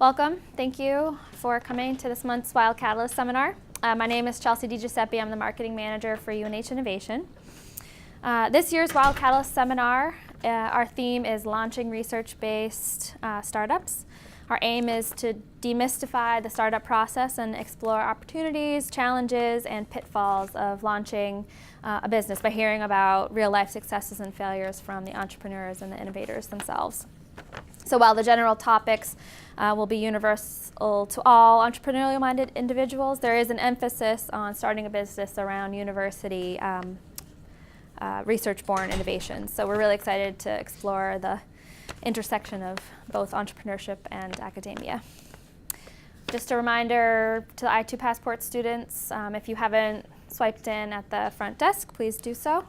Welcome. Thank you for coming to this month's Wildcatalyst seminar. My name is Chelsea DiGiuseppe. I'm the marketing manager for UNHInnovation. This year's Wildcatalyst seminar, our theme is launching research-based startups. Our aim is to demystify the startup process and explore opportunities, challenges, and pitfalls of launching a business by hearing about real-life successes and failures from the entrepreneurs and the innovators themselves. So while the general topics will be universal to all entrepreneurial-minded individuals, there is an emphasis on starting a business around university research-born innovations. So we're really excited to explore the intersection of both entrepreneurship and academia. Just a reminder to the I2 Passport students, if you haven't swiped in at the front desk, please do so.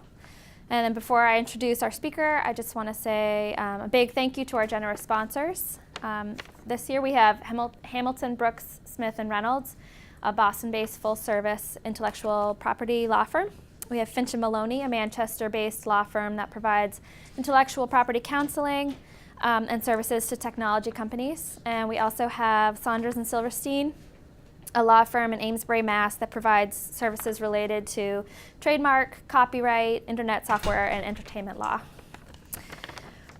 And then before I introduce our speaker, I just want to say a big thank you to our generous sponsors. This year we have Hamilton, Brooks, Smith & Reynolds, a Boston-based full-service intellectual property law firm. We have Finch & Maloney, a Manchester-based law firm that provides intellectual property counseling and services to technology companies. And we also have Saunders & Silverstein, a law firm in Amesbury, Mass. That provides services related to trademark, copyright, internet software, and entertainment law.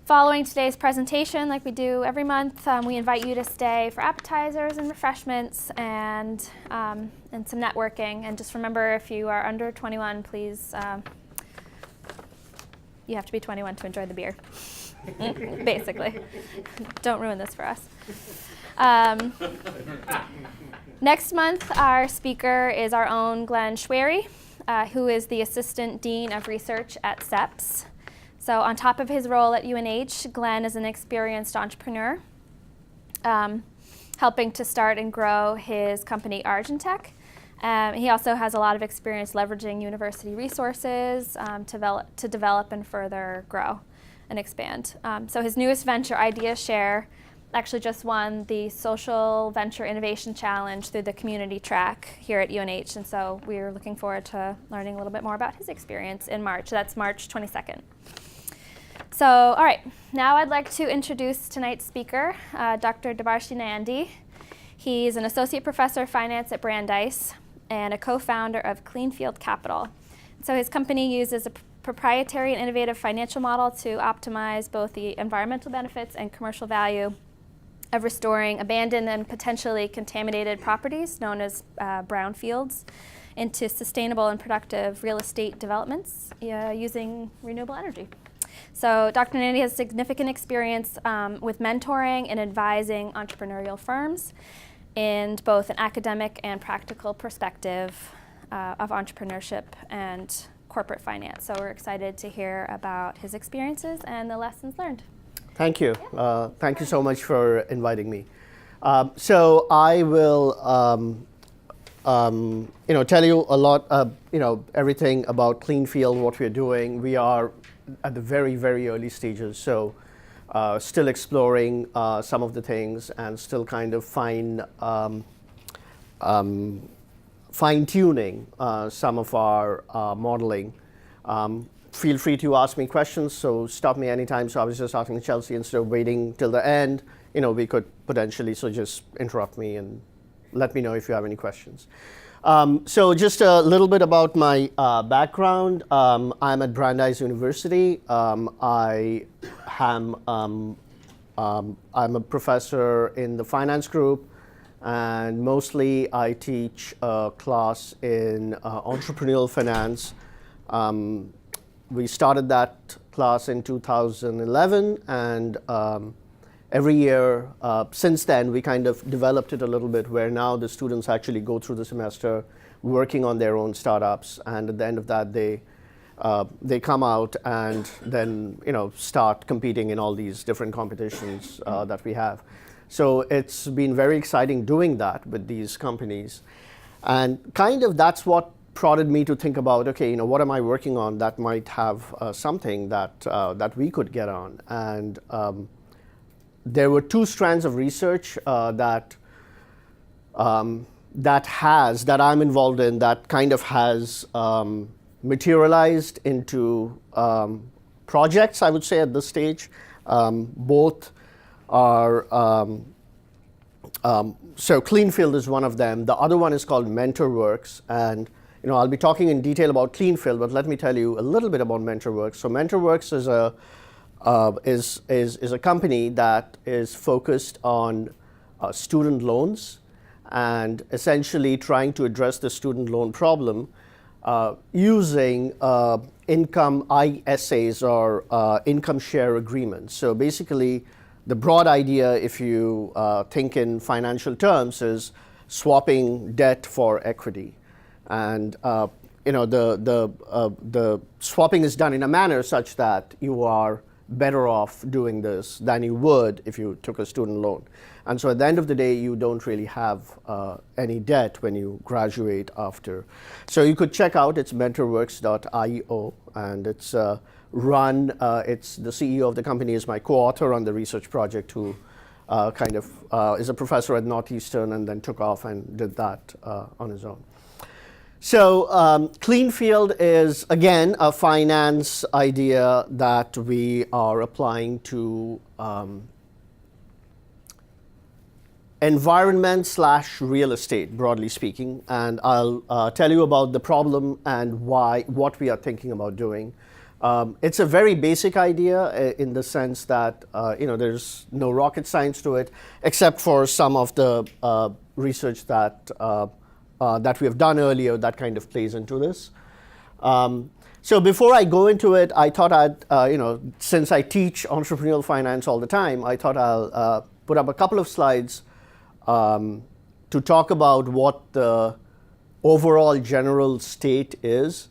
Following today's presentation, like we do every month, we invite you to stay for appetizers and refreshments and some networking. And just remember, if you are under 21, please, you have to be 21 to enjoy the beer, basically. Don't ruin this for us. Next month, our speaker is our own Glenn Schwery, who is the Assistant Dean of Research at CEPS. So on top of his role at UNH, Glenn is an experienced entrepreneur, helping to start and grow his company Argentech. He also has a lot of experience leveraging university resources to develop and further grow and expand. So his newest venture, IdeaShare, actually just won the Social Venture Innovation Challenge through the community track here at UNH, and so we're looking forward to learning a little bit more about his experience in March. That's March 22nd. So, all right, now I'd like to introduce tonight's speaker, Dr. Debarshi Nandy. He's an associate professor of finance at Brandeis and a co-founder of Cleanfield Capital. So his company uses a proprietary and innovative financial model to optimize both the environmental benefits and commercial value of restoring abandoned and potentially contaminated properties, known as Brownfields, into sustainable and productive real estate developments using renewable energy. So Dr. Nandy has significant experience with mentoring and advising entrepreneurial firms in both an academic and practical perspective of entrepreneurship and corporate finance. So we're excited to hear about his experiences and the lessons learned. Thank you. Thank you so much for inviting me. So I will, tell you a lot, everything about Cleanfield, what we're doing. We are at the very, very early stages, so still exploring some of the things and still kind of fine-tuning some of our modeling. Feel free to ask me questions, so stop me anytime. So I was just asking Chelsea, instead of waiting till the end, we could potentially, so just interrupt me and let me know if you have any questions. So just a little bit about my background. I'm at Brandeis University. I'm a professor in the finance group, and mostly I teach a class in entrepreneurial finance. We started that class in 2011, and every year since then we kind of developed it a little bit, where now the students actually go through the semester working on their own startups, and at the end of that they come out and then start competing in all these different competitions that we have. So it's been very exciting doing that with these companies, and kind of that's what prodded me to think about, okay, what am I working on that might have something that we could get on. And there were two strands of research that I'm involved in that kind of has materialized into projects, I would say, at this stage. Both are So Cleanfield is one of them. The other one is called MentorWorks, and I'll be talking in detail about Cleanfield, but let me tell you a little bit about MentorWorks. So MentorWorks is a company that is focused on student loans and essentially trying to address the student loan problem using income ISAs or income share agreements. So basically, the broad idea, if you think in financial terms, is swapping debt for equity, and the swapping is done in a manner such that you are better off doing this than you would if you took a student loan. And so at the end of the day, you don't really have any debt when you graduate after. So you could check out, it's mentorworks.io, and it's run, it's the CEO of the company is my co-author on the research project, who is a professor at Northeastern and then took off and did that on his own. So Cleanfield is, again, a finance idea that we are applying to environment/real estate, broadly speaking. And I'll tell you about the problem and what we are thinking about doing. It's a very basic idea in the sense that there's no rocket science to it, except for some of the research that we have done earlier that kind of plays into this. So before I go into it, I thought since I teach entrepreneurial finance all the time, I thought I'll put up a couple of slides to talk about what the overall general state is.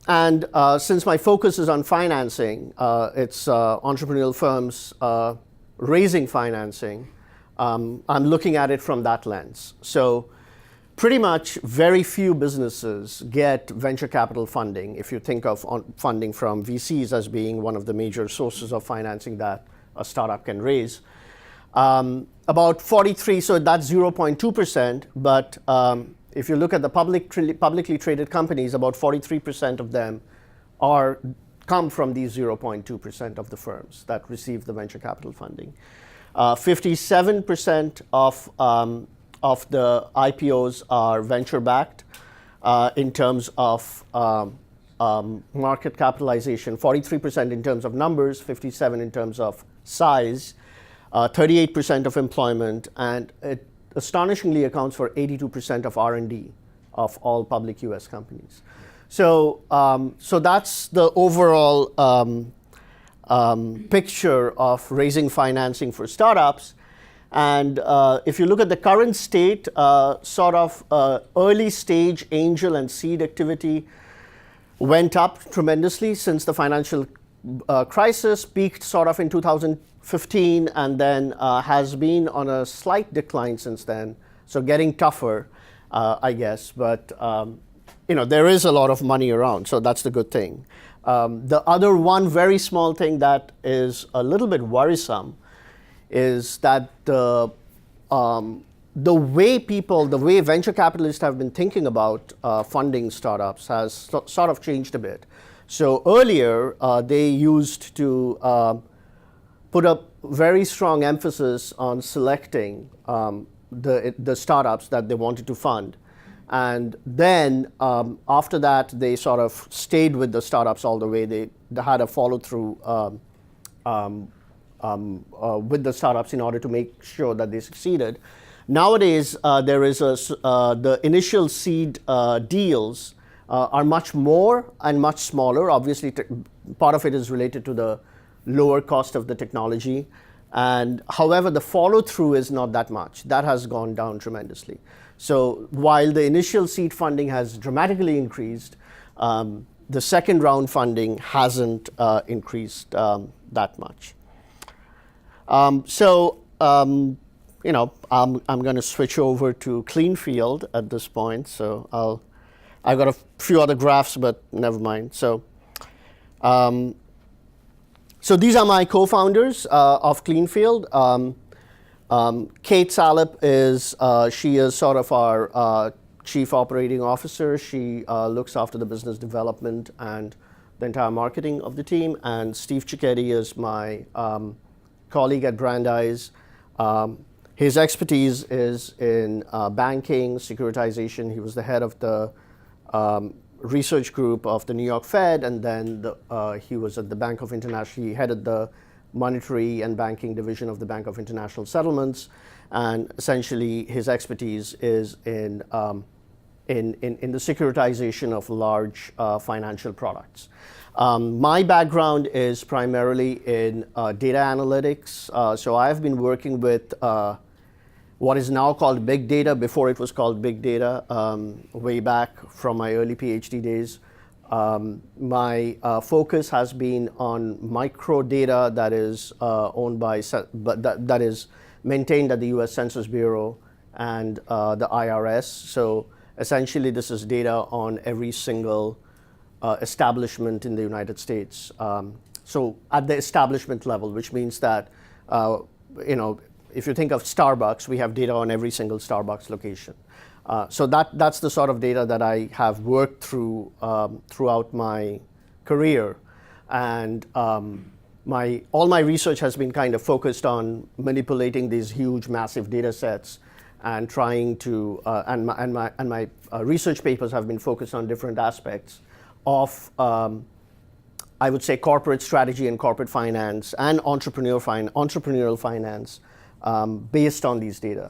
And since my focus is on financing, it's entrepreneurial firms raising financing, I'm looking at it from that lens. So pretty much very few businesses get venture capital funding, if you think of funding from VCs as being one of the major sources of financing that a startup can raise. About 43, so that's 0.2%, but if you look at the publicly traded companies, about 43% of them come from these 0.2% of the firms that receive the venture capital funding. 57% of the IPOs are venture-backed in terms of market capitalization, 43% in terms of numbers, 57% in terms of size, 38% of employment, and it astonishingly accounts for 82% of R&D of all public US companies. So that's the overall picture of raising financing for startups. And if you look at the current state, early stage angel and seed activity went up tremendously since the financial crisis, peaked sort of in 2015, and then has been on a slight decline since then. So getting tougher, I guess. But there is a lot of money around, so that's the good thing. The other one very small thing that is a little bit worrisome is that the way venture capitalists have been thinking about funding startups has sort of changed a bit. So earlier, they used to put a very strong emphasis on selecting the startups that they wanted to fund. And then after that, they sort of stayed with the startups all the way. They had a follow-through with the startups in order to make sure that they succeeded. Nowadays, the initial seed deals are much more and much smaller. Obviously, part of it is related to the lower cost of the technology. And however, the follow-through is not that much. That has gone down tremendously. So while the initial seed funding has dramatically increased, the second round funding hasn't increased that much. I'm going to switch over to Cleanfield at this point. So I've got a few other graphs, but never mind. So these are my co-founders of Cleanfield. Kate Salop she is sort of our chief operating officer. She looks after the business development and the entire marketing of the team. And Steve Cicchetti is my colleague at Brandeis. His expertise is in banking, securitization. He was the head of the research group of the New York Fed, and then he was at the Bank of International. He headed the monetary and banking division of the Bank of International Settlements, and essentially his expertise is in the securitization of large financial products. My background is primarily in data analytics. So I've been working with what is now called big data. Before it was called big data, way back from my early PhD days. My focus has been on micro data that is owned by, that is maintained at the U.S. Census Bureau and the IRS. So essentially, this is data on every single establishment in the United States. So at the establishment level, which means that, if you think of Starbucks, we have data on every single Starbucks location. So that's the sort of data that I have worked through throughout my career. And all my research has been kind of focused on manipulating these huge, massive data sets and trying to, and my research papers have been focused on different aspects of, I would say, corporate strategy and corporate finance and entrepreneurial finance based on these data.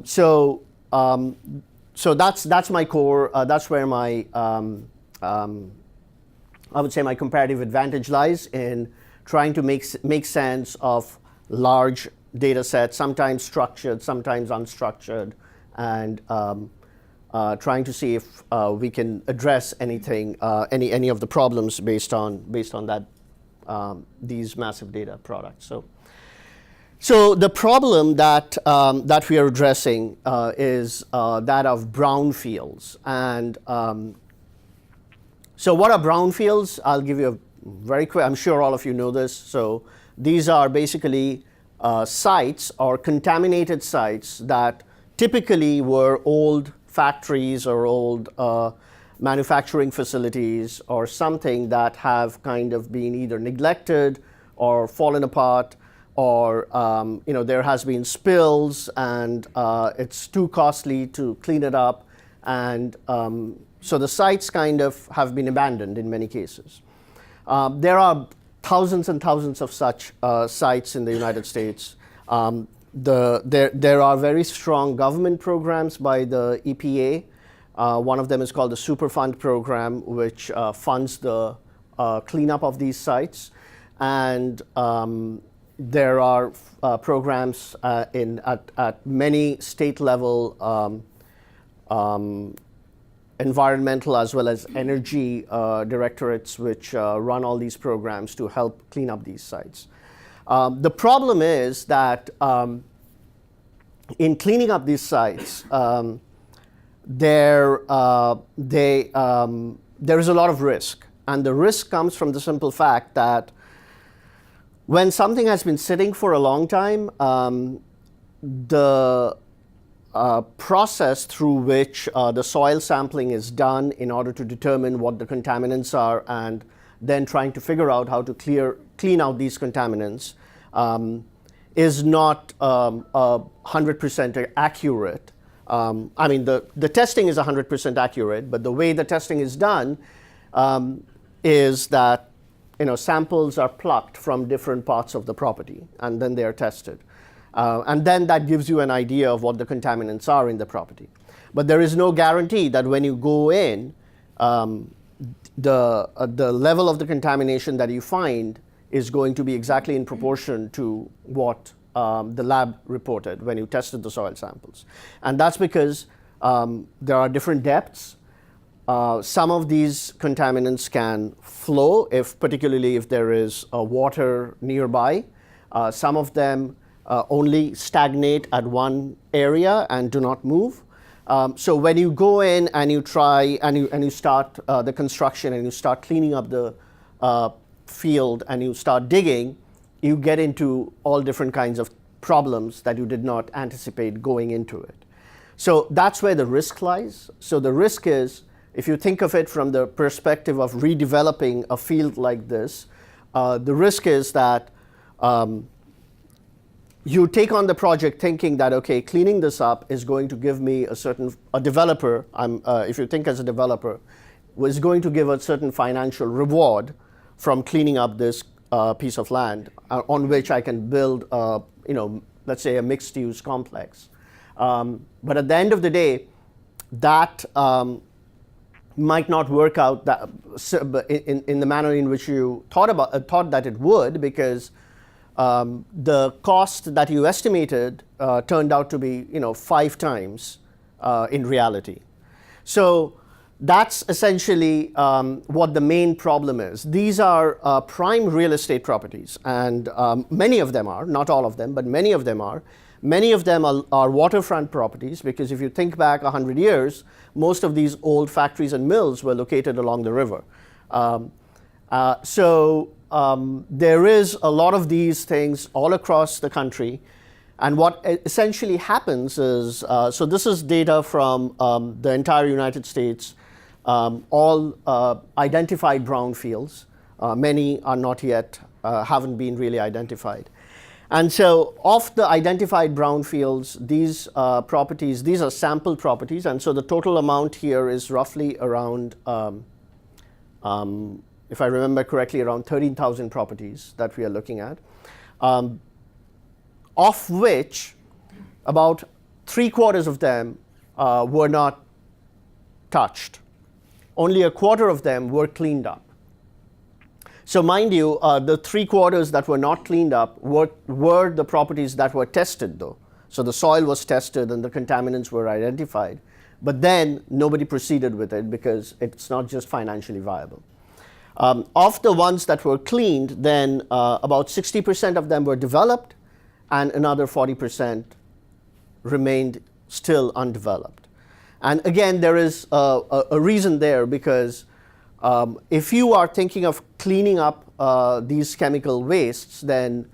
So that's my core. That's where my I would say my comparative advantage lies in trying to make sense of large data sets, sometimes structured, sometimes unstructured, and trying to see if we can address anything, any of the problems based on that these massive data products. So the problem that we are addressing is that of brownfields. And so what are brownfields? I'll give you a very quick, I'm sure all of you know this. So these are basically sites or contaminated sites that typically were old factories or old manufacturing facilities or something that have kind of been either neglected or fallen apart, or there has been spills and it's too costly to clean it up, and so the sites kind of have been abandoned in many cases. There are thousands and thousands of such sites in the United States. There are very strong government programs by the EPA. One of them is called the Superfund program, which funds the cleanup of these sites. And there are programs at many state level environmental as well as energy directorates which run all these programs to help clean up these sites. The problem is that in cleaning up these sites, there is a lot of risk. And the risk comes from the simple fact that when something has been sitting for a long time, the process through which the soil sampling is done in order to determine what the contaminants are and then trying to figure out how to clean out these contaminants is not 100% accurate. I mean, the testing is 100% accurate, but the way the testing is done is that samples are plucked from different parts of the property, and then they are tested. And then that gives you an idea of what the contaminants are in the property. But there is no guarantee that when you go in, the level of the contamination that you find is going to be exactly in proportion to what the lab reported when you tested the soil samples. And that's because there are different depths. Some of these contaminants can flow, particularly if there is water nearby. Some of them only stagnate at one area and do not move. So when you go in and you try and you start the construction and you start cleaning up the field and you start digging, you get into all different kinds of problems that you did not anticipate going into it. So that's where the risk lies. So the risk is, if you think of it from the perspective of redeveloping a field like this, the risk is that you take on the project thinking that, okay, cleaning this up is going to give me a developer, if you think as a developer, was going to give a certain financial reward from cleaning up this piece of land on which I can build, let's say a mixed-use complex. But at the end of the day, that might not work out in the manner in which you thought that it would, because the cost that you estimated turned out to be 5 times in reality. So that's essentially what the main problem is. These are prime real estate properties, and many of them are, not all of them, but many of them are. Many of them are waterfront properties, because if you think back 100 years, most of these old factories and mills were located along the river. So there is a lot of these things all across the country. And what essentially happens is, so this is data from the entire United States, all identified brownfields. Many are not yet, haven't been really identified. And so of the identified brownfields, these properties, these are sample properties, and so the total amount here is roughly around, if I remember correctly, around 13,000 properties that we are looking at, of which about 3/4 of them were not touched. Only 1/4 of them were cleaned up. So mind you, the 3/4 that were not cleaned up were the properties that were tested, though. So the soil was tested and the contaminants were identified. But then nobody proceeded with it because it's not just financially viable. Of the ones that were cleaned, then about 60% of them were developed, and another 40% remained still undeveloped. And again, there is a reason there, because if you are thinking of cleaning up these chemical wastes, then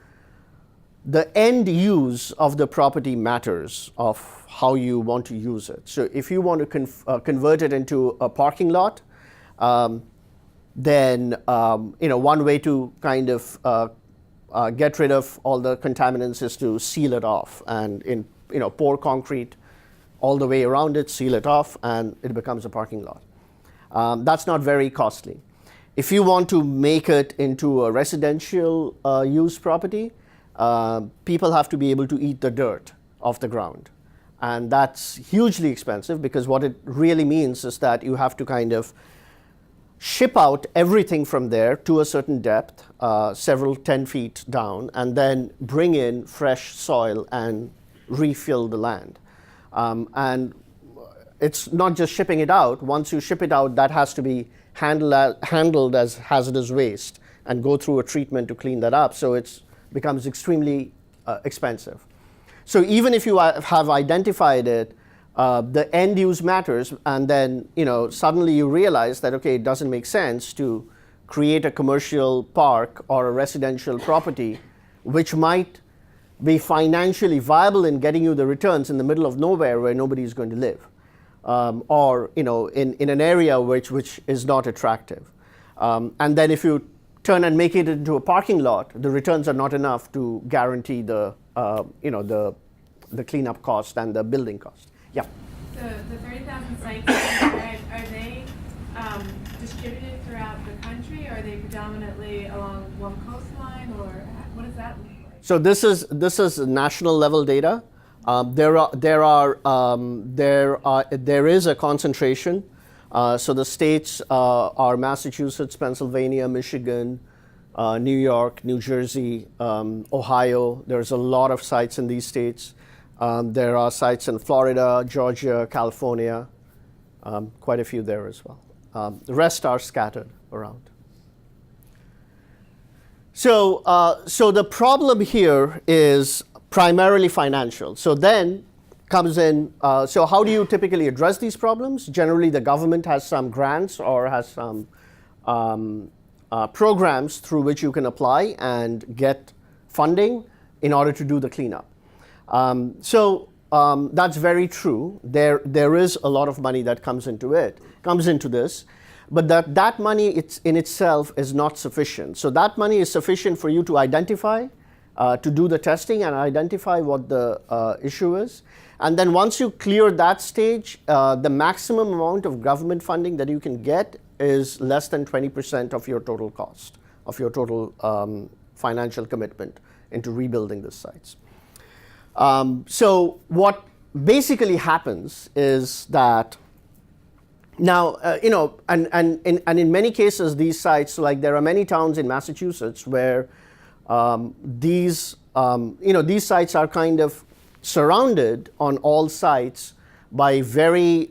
the end use of the property matters of how you want to use it. So if you want to convert it into a parking lot, then one way to kind of get rid of all the contaminants is to seal it off and pour concrete all the way around it, seal it off, and it becomes a parking lot. That's not very costly. If you want to make it into a residential use property, people have to be able to eat the dirt off the ground. And that's hugely expensive, because what it really means is that you have to kind of ship out everything from there to a certain depth, several 10 feet down, and then bring in fresh soil and refill the land. And it's not just shipping it out. Once you ship it out, that has to be handled as hazardous waste and go through a treatment to clean that up. So it becomes extremely expensive. So even if you have identified it, the end use matters, and then suddenly you realize that, okay, it doesn't make sense to create a commercial park or a residential property which might be financially viable in getting you the returns in the middle of nowhere where nobody is going to live, or in an area which is not attractive. And then if you turn and make it into a parking lot, the returns are not enough to guarantee the cleanup cost and the building cost. Yeah. The 30,000 sites, are they distributed throughout the country, or are they predominantly along one coastline, or what does that look like? So this is national level data. There is a concentration. So the states are Massachusetts, Pennsylvania, Michigan, New York, New Jersey, Ohio. There's a lot of sites in these states. There are sites in Florida, Georgia, California, quite a few there as well. The rest are scattered around. So the problem here is primarily financial. So then comes in, so how do you typically address these problems? Generally, the government has some grants or has some programs through which you can apply and get funding in order to do the cleanup. That's very true. There is a lot of money that comes into this, but that money in itself is not sufficient. So that money is sufficient for you to identify to do the testing and identify what the issue is. And then once you clear that stage, the maximum amount of government funding that you can get is less than 20% of your total cost, of your total financial commitment into rebuilding the sites. So what basically happens is that now, and in many cases, these sites, like there are many towns in Massachusetts where these sites are kind of surrounded on all sides by very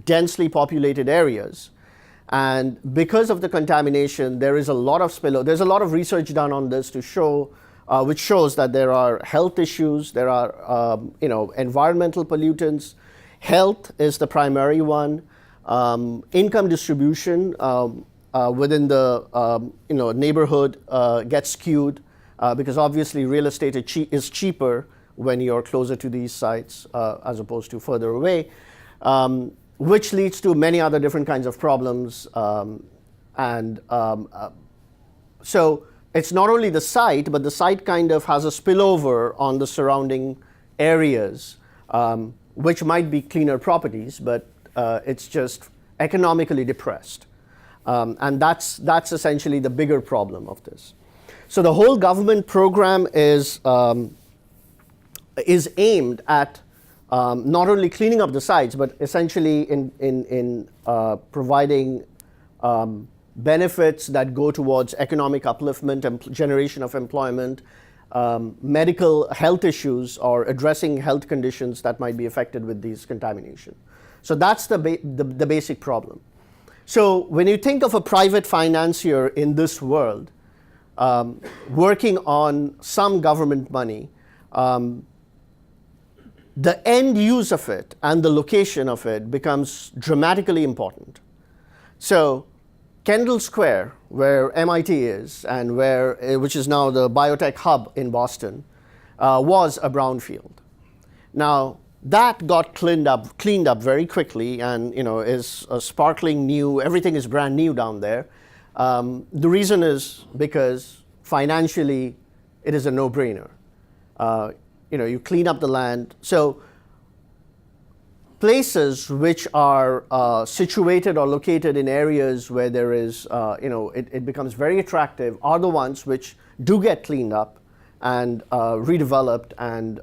densely populated areas. And because of the contamination, there is a lot of spillover. There's a lot of research done on this to show, which shows that there are health issues, there are environmental pollutants. Health is the primary one. Income distribution within the neighborhood gets skewed because obviously real estate is cheaper when you're closer to these sites as opposed to further away, which leads to many other different kinds of problems. So it's not only the site, but the site kind of has a spillover on the surrounding areas, which might be cleaner properties, but it's just economically depressed. And that's essentially the bigger problem of this. So the whole government program is aimed at not only cleaning up the sites, but essentially in providing benefits that go towards economic upliftment and generation of employment, medical health issues, or addressing health conditions that might be affected with these contamination. So that's the basic problem. So when you think of a private financier in this world working on some government money, the end use of it and the location of it becomes dramatically important. So Kendall Square, where MIT is, and which is now the biotech hub in Boston, was a brownfield. Now that got cleaned up very quickly, and is a sparkling new. Everything is brand new down there. The reason is because financially, it is a no-brainer. You clean up the land. So places which are situated or located in areas where there is, it becomes very attractive are the ones which do get cleaned up and redeveloped and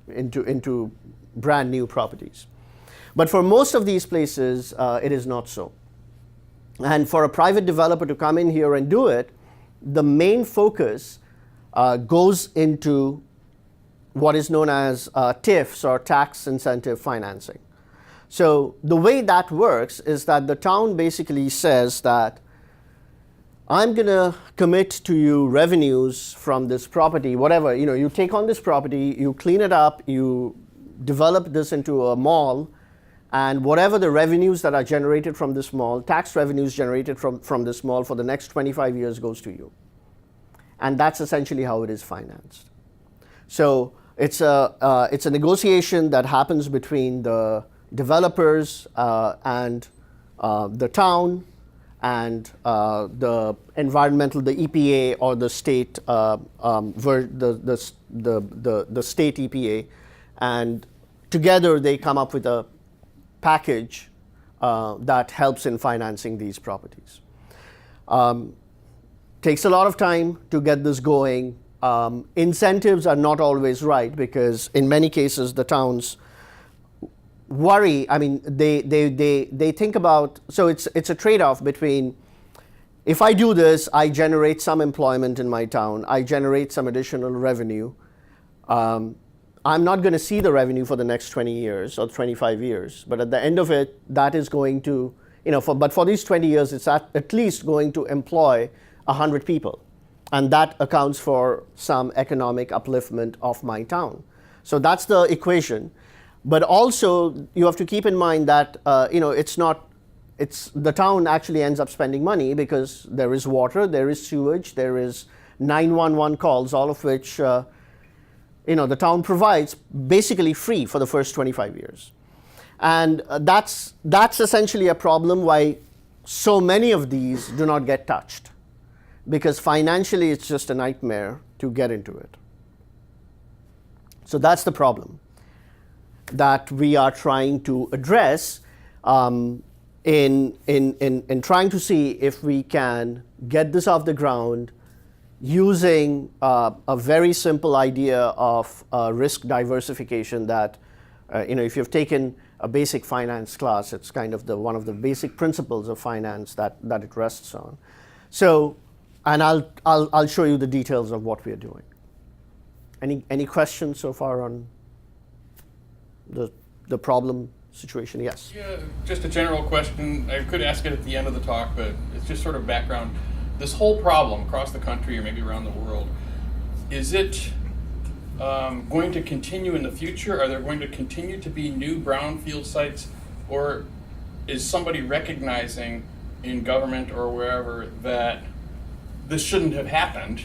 into brand new properties. But for most of these places, it is not so. And for a private developer to come in here and do it, the main focus goes into what is known as TIFs, or tax incentive financing. So the way that works is that the town basically says that I'm going to commit to you revenues from this property, whatever. You take on this property, you clean it up, you develop this into a mall, and whatever the revenues that are generated from this mall, tax revenues generated from this mall for the next 25 years goes to you. And that's essentially how it is financed. So it's a negotiation that happens between the developers and the town and the EPA, or the state, the state EPA, and together they come up with a package that helps in financing these properties. Takes a lot of time to get this going. Incentives are not always right, because in many cases the towns worry. They think about, so it's a trade-off between, if I do this, I generate some employment in my town, I generate some additional revenue. I'm not going to see the revenue for the next 20 years or 25 years, but at the end of it, that is going to, but for these 20 years, it's at least going to employ 100 people. And that accounts for some economic upliftment of my town. So that's the equation. But also, you have to keep in mind that the town actually ends up spending money, because there is water, there is sewage, there is 911 calls, all of which the town provides basically free for the first 25 years. And that's essentially a problem why so many of these do not get touched. because financially it's just a nightmare to get into it. So that's the problem that we are trying to address in trying to see if we can get this off the ground using a very simple idea of risk diversification that, if you've taken a basic finance class, it's kind of one of the basic principles of finance that it rests on. So, and I'll show you the details of what we are doing. Any questions so far on the problem situation? Yes. Yeah, just a general question. I could ask it at the end of the talk, but it's just sort of background. This whole problem across the country or maybe around the world, is it going to continue in the future? Are there going to continue to be new brownfield sites? Or is somebody recognizing in government or wherever that this shouldn't have happened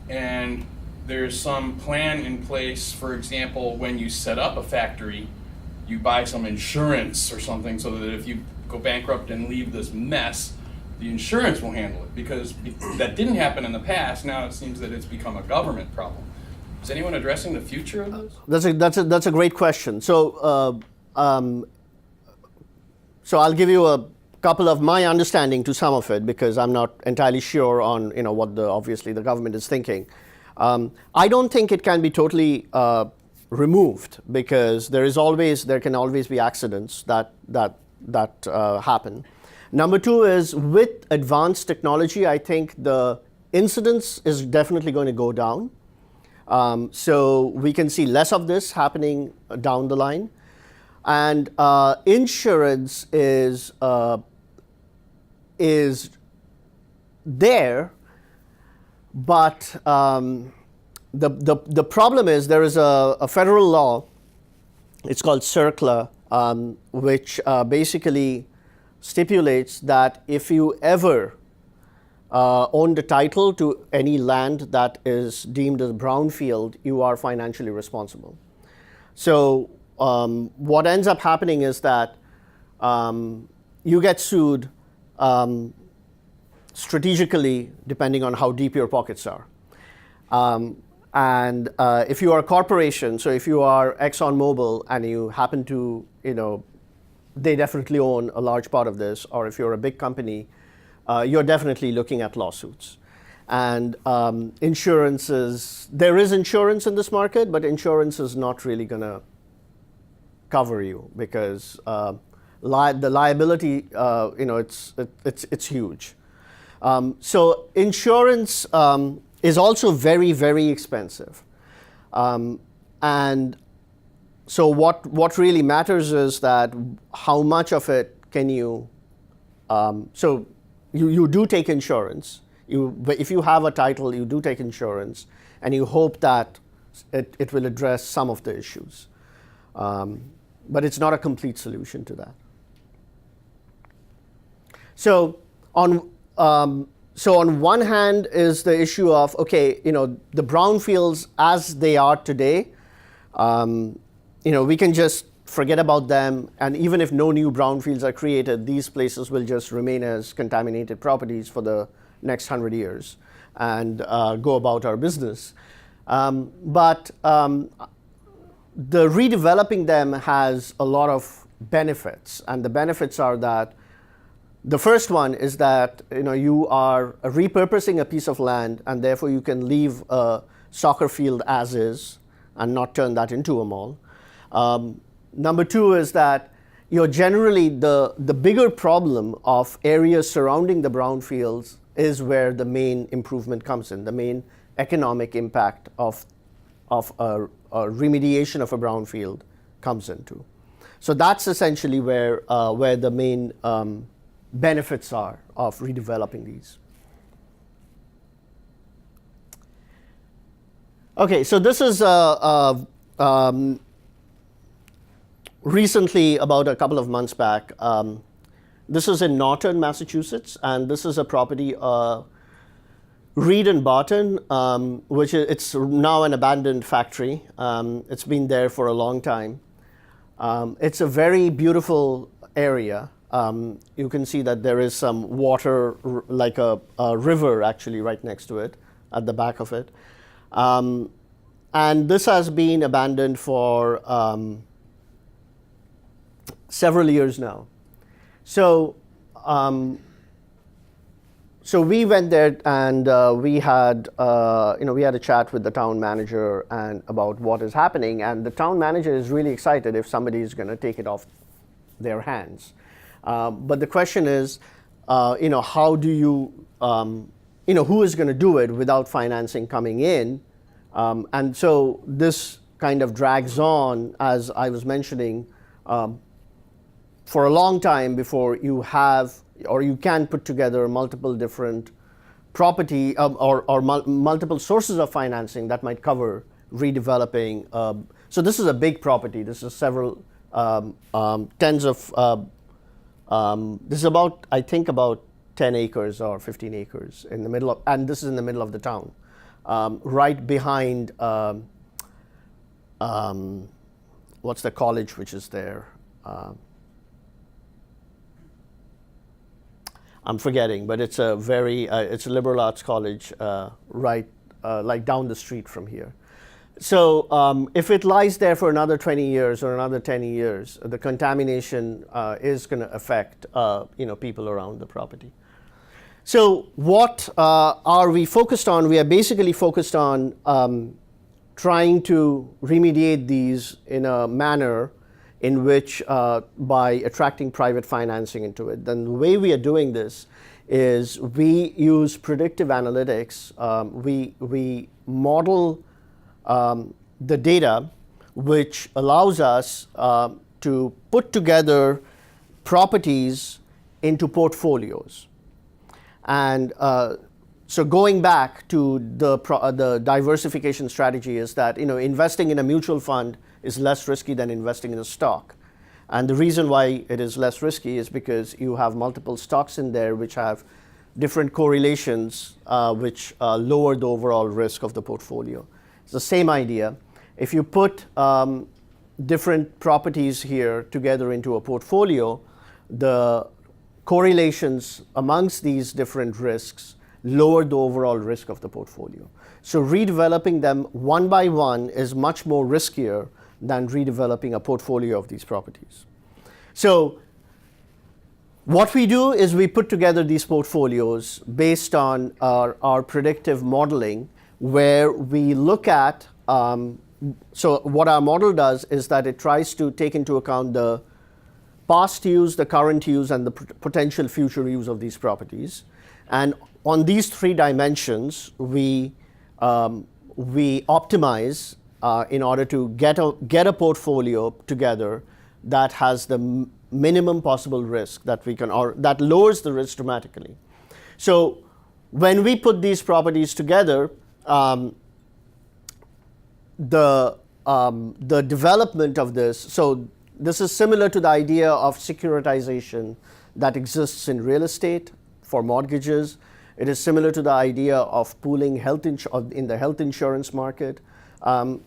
and there's some plan in place? For example, when you set up a factory, you buy some insurance or something so that if you go bankrupt and leave this mess, the insurance will handle it, because that didn't happen in the past. Now it seems that it's become a government problem. Is anyone addressing the future of this? That's a great question. So so I'll give you a couple of my understanding to some of it, because I'm not entirely sure on what obviously the government is thinking. I don't think it can be totally removed, because there can always be accidents that happen. Number two is, with advanced technology, I think the incidence is definitely going to go down. So we can see less of this happening down the line. And insurance is there, but the problem is there is a federal law, it's called CERCLA, which basically stipulates that if you ever own the title to any land that is deemed as brownfield, you are financially responsible. So what ends up happening is that you get sued strategically depending on how deep your pockets are. And if you are a corporation, so if you are ExxonMobil and you happen to, they definitely own a large part of this, or if you're a big company, you're definitely looking at lawsuits. And insurances, there is insurance in this market, but insurance is not really going to cover you, because the liability, it's huge. So insurance is also very, very expensive. And so what really matters is that how much of it can you, so you do take insurance. If you have a title, you do take insurance, and you hope that it will address some of the issues. But it's not a complete solution to that. So on one hand is the issue of, okay, the brownfields as they are today, we can just forget about them, and even if no new brownfields are created, these places will just remain as contaminated properties for the next 100 years and go about our business. But the redeveloping them has a lot of benefits, and the benefits are that the first one is that you are repurposing a piece of land, and therefore you can leave a soccer field as is and not turn that into a mall. Number two is that you're generally the bigger problem of areas surrounding the brownfields is where the main improvement comes in, the main economic impact of a remediation of a brownfield comes into. So that's essentially where the main benefits are of redeveloping these. Okay, so this is recently, about a couple of months back. This is in Norton, Massachusetts, and this is a property, Reed and Barton, which it's now an abandoned factory. It's been there for a long time. It's a very beautiful area. you can see that there is some water, like a river actually right next to it, at the back of it. And this has been abandoned for several years now. So, so we went there and we had a chat with the town manager and about what is happening. And the town manager is really excited if somebody is going to take it off their hands. But the question is, how do you, who is going to do it without financing coming in? And so this kind of drags on, as I was mentioning, for a long time before you have or you can put together multiple different property or multiple sources of financing that might cover redeveloping. So this is a big property. This is several tens of, this is about, I think about 10 acres or 15 acres in the middle of, and this is in the middle of the town, right behind, what's the college which is there? I'm forgetting, but it's a it's a liberal arts college right like down the street from here. So if it lies there for another 20 years or another 10 years, the contamination is going to affect people around the property. So what are we focused on? We are basically focused on trying to remediate these in a manner in which by attracting private financing into it. Then the way we are doing this is we use predictive analytics. We model the data, which allows us to put together properties into portfolios. And so going back to the diversification strategy is that investing in a mutual fund is less risky than investing in a stock. And the reason why it is less risky is because you have multiple stocks in there which have different correlations which lower the overall risk of the portfolio. It's the same idea. If you put different properties here together into a portfolio, the correlations amongst these different risks lower the overall risk of the portfolio. So redeveloping them one by one is much more riskier than redeveloping a portfolio of these properties. So what we do is we put together these portfolios based on our predictive modeling, where we look at, so what our model does is that it tries to take into account the past use, the current use, and the potential future use of these properties. And on these three dimensions, we optimize in order to get a portfolio together that has the minimum possible risk that we can, or that lowers the risk dramatically. So when we put these properties together, the development of this, so this is similar to the idea of securitization that exists in real estate for mortgages. It is similar to the idea of pooling in the health insurance market.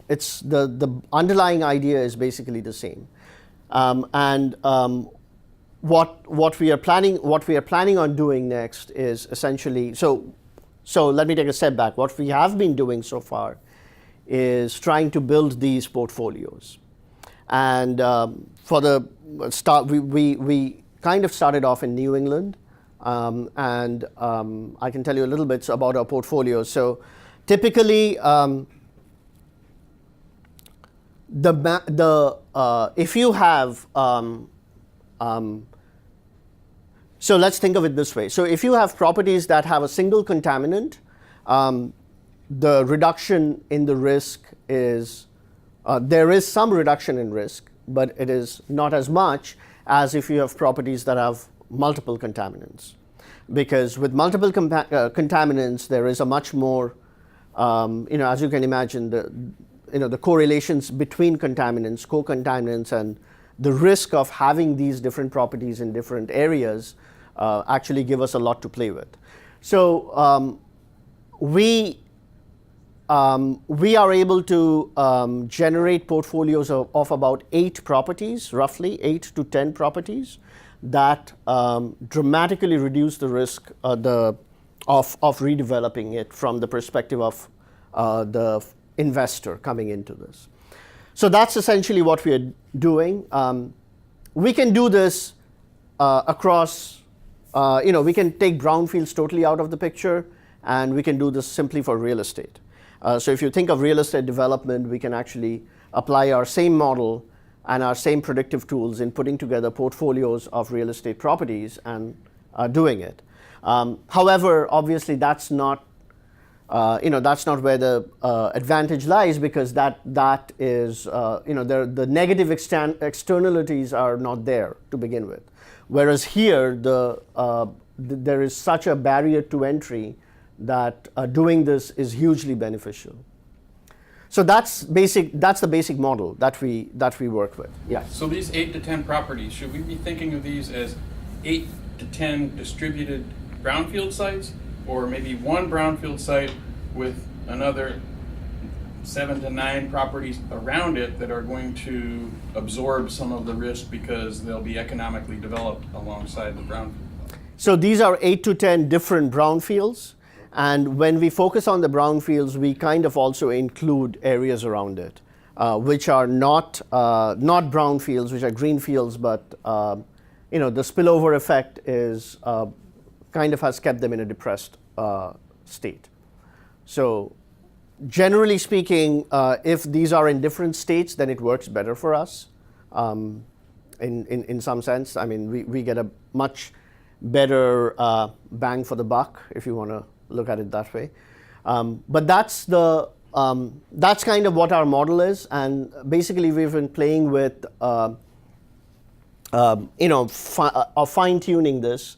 It's the underlying idea is basically the same. What we are planning on doing next is essentially, so let me take a step back. What we have been doing so far is trying to build these portfolios. And for the start, we kind of started off in New England. I can tell you a little bit about our portfolio. So typically, if you have, so let's think of it this way. So if you have properties that have a single contaminant, the reduction in the risk is, there is some reduction in risk, but it is not as much as if you have properties that have multiple contaminants. Because with multiple contaminants, there is a much more, as you can imagine, the correlations between contaminants, co-contaminants, and the risk of having these different properties in different areas actually give us a lot to play with. So we are able to generate portfolios of about 8 properties, roughly 8 to 10 properties. that dramatically reduce the risk of redeveloping it from the perspective of the investor coming into this. So that's essentially what we are doing. We can do this across, we can take brownfields totally out of the picture, and we can do this simply for real estate. So if you think of real estate development, we can actually apply our same model and our same predictive tools in putting together portfolios of real estate properties and doing it. However, obviously that's not where the advantage lies, because that is, the negative externalities are not there to begin with. Whereas here, there is such a barrier to entry that doing this is hugely beneficial. So that's the basic model that we work with. Yeah. So these 8 to 10 properties, should we be thinking of these as 8 to 10 distributed brownfield sites, or maybe one brownfield site with another 7 to 9 properties around it that are going to absorb some of the risk because they'll be economically developed alongside the brownfield? So these are 8 to 10 different brownfields. And when we focus on the brownfields, we kind of also include areas around it, which are not brownfields, which are greenfields, but the spillover effect is kind of has kept them in a depressed state. So generally speaking, if these are in different states, then it works better for us in some sense. I mean, we get a much better bang for the buck, if you want to look at it that way. But that's kind of what our model is, and basically we've been playing with fine-tuning this.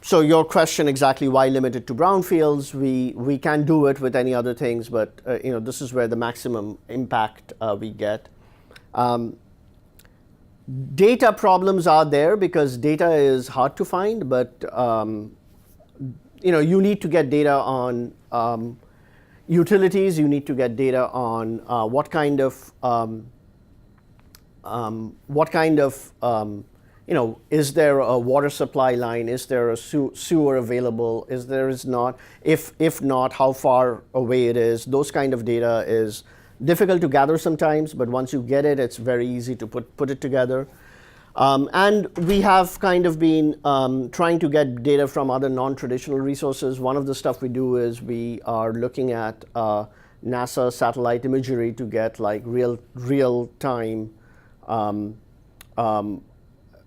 So your question exactly, why limit it to brownfields? We can do it with any other things, but this is where the maximum impact we get. Data problems are there because data is hard to find, but you need to get data on utilities. You need to get data on what kind of is there a water supply line? Is there a sewer available? Is not? If not, how far away it is? Those kind of data is difficult to gather sometimes, but once you get it, it's very easy to put it together. And we have kind of been trying to get data from other non-traditional resources. One of the stuff we do is we are looking at NASA satellite imagery to get like real-time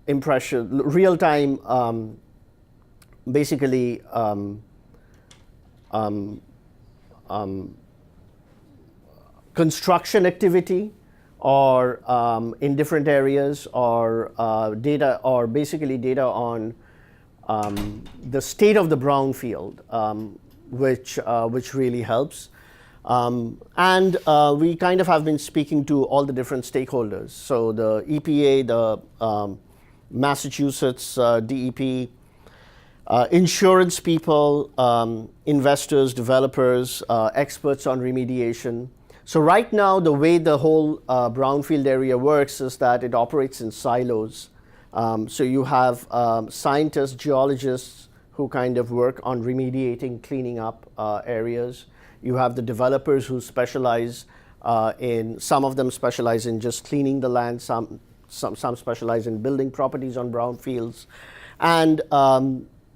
impression, real-time basically construction activity, or in different areas, or data, or basically data on the state of the brownfield, which really helps. And we kind of have been speaking to all the different stakeholders. So the EPA, the Massachusetts DEP, insurance people, investors, developers, experts on remediation. So right now, the way the whole brownfield area works is that it operates in silos. So you have scientists, geologists who kind of work on remediating, cleaning up areas. You have the developers who specialize some of them specialize in just cleaning the land, some specialize in building properties on brownfields. And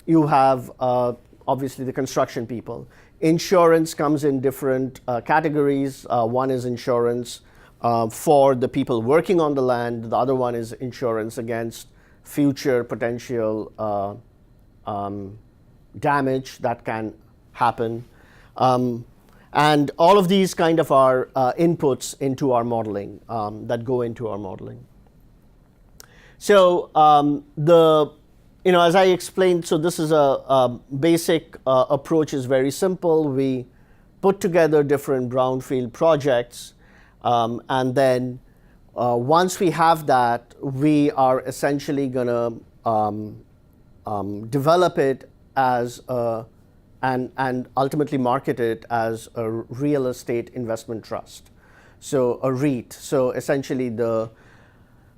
you have obviously the construction people. Insurance comes in different categories. One is insurance for the people working on the land. The other one is insurance against future potential damage that can happen. And all of these kind of are inputs into our modeling, that go into our modeling. So as I explained, so this is a basic approach is very simple. We put together different brownfield projects, and then once we have that, we are essentially going to develop it as and ultimately market it as a real estate investment trust. So a REIT. So essentially the